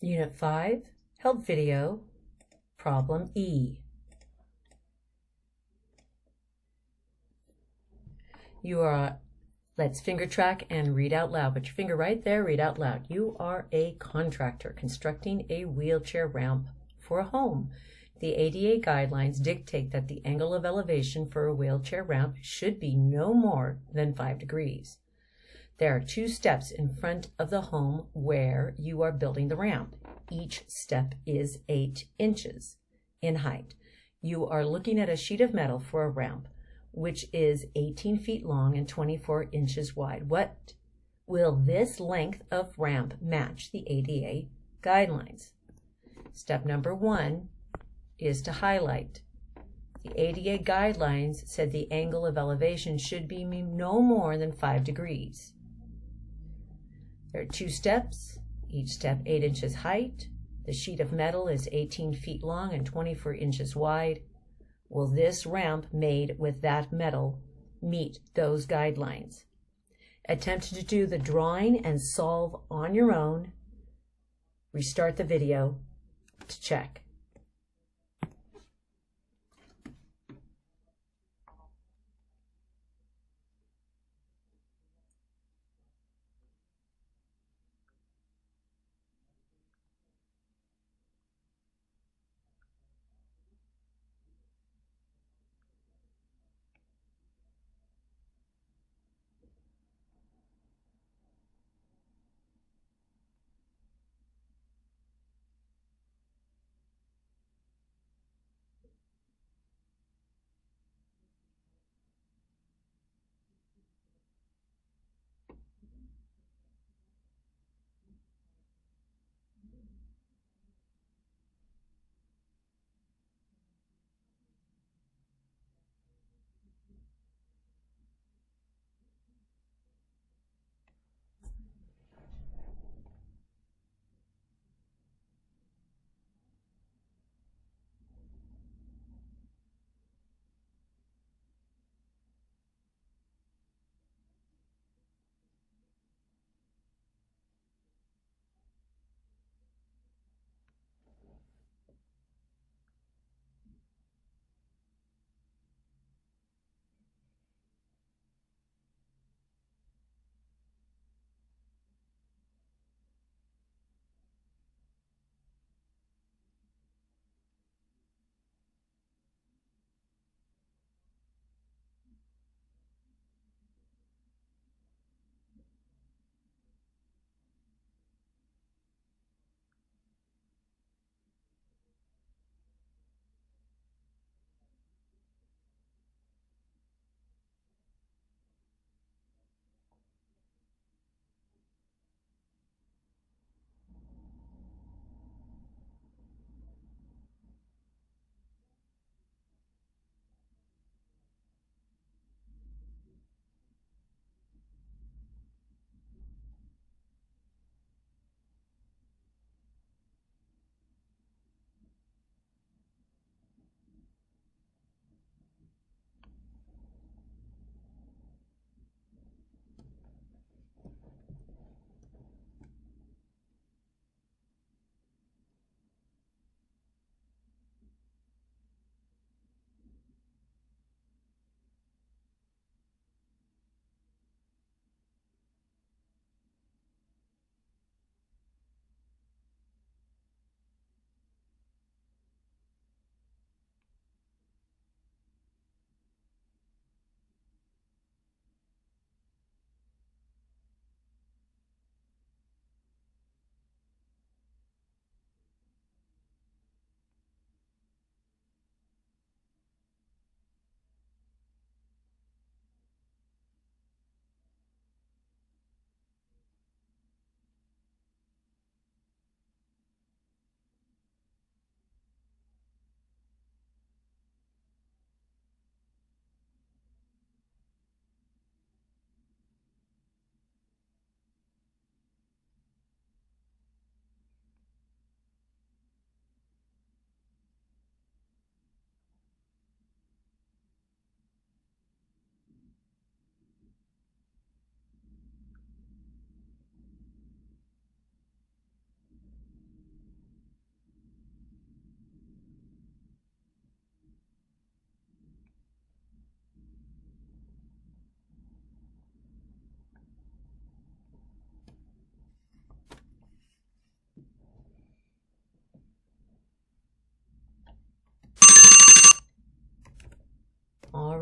Unit 5, Help Video, Problem E. Let's finger track and read out loud. Put your finger right there, read out loud. You are a contractor constructing a wheelchair ramp for a home. The ADA guidelines dictate that the angle of elevation for a wheelchair ramp should be no more than 5 degrees. There are 2 steps in front of the home where you are building the ramp. Each step is 8 inches in height. You are looking at a sheet of metal for a ramp, which is 18 feet long and 24 inches wide. What will this length of ramp match the ADA guidelines? Step number 1 is to highlight. The ADA guidelines said the angle of elevation should be no more than 5 degrees. There are 2 steps, each step 8 inches height. The sheet of metal is 18 feet long and 24 inches wide. Will this ramp made with that metal meet those guidelines? Attempt to do the drawing and solve on your own. Restart the video to check.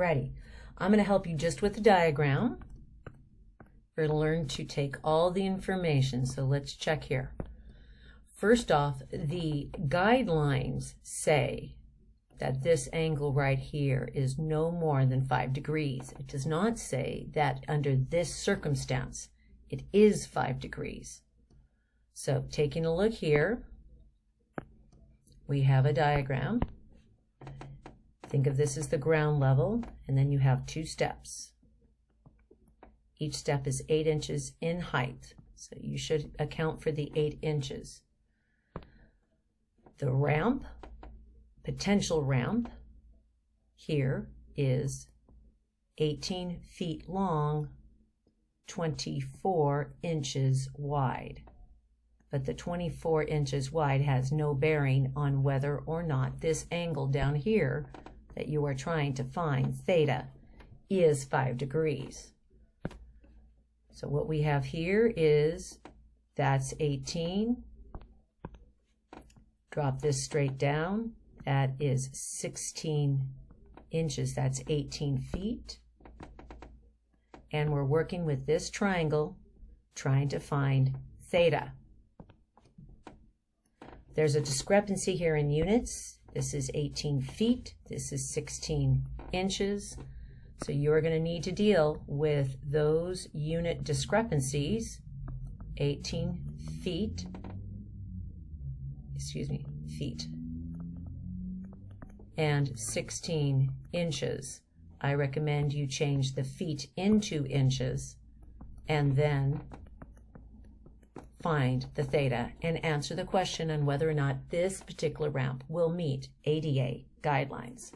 Alrighty, I'm going to help you just with the diagram. We're going to learn to take all the information, so let's check here. First off, the guidelines say that this angle right here is no more than 5 degrees. It does not say that under this circumstance, it is 5 degrees. So taking a look here, we have a diagram. Think of this as the ground level, and then you have 2 steps. Each step is 8 inches in height, so you should account for the 8 inches. The ramp, potential ramp, here is 18 feet long, 24 inches wide. But the 24 inches wide has no bearing on whether or not this angle down here that you are trying to find, theta, is 5 degrees. So what we have here is, that's 18. Drop this straight down. That is 16 inches. That's 18 feet. And we're working with this triangle, trying to find theta. There's a discrepancy here in units. This is 18 feet. This is 16 inches. So you're going to need to deal with those unit discrepancies. 18 feet, feet, and 16 inches. I recommend you change the feet into inches and then find the theta and answer the question on whether or not this particular ramp will meet ADA guidelines.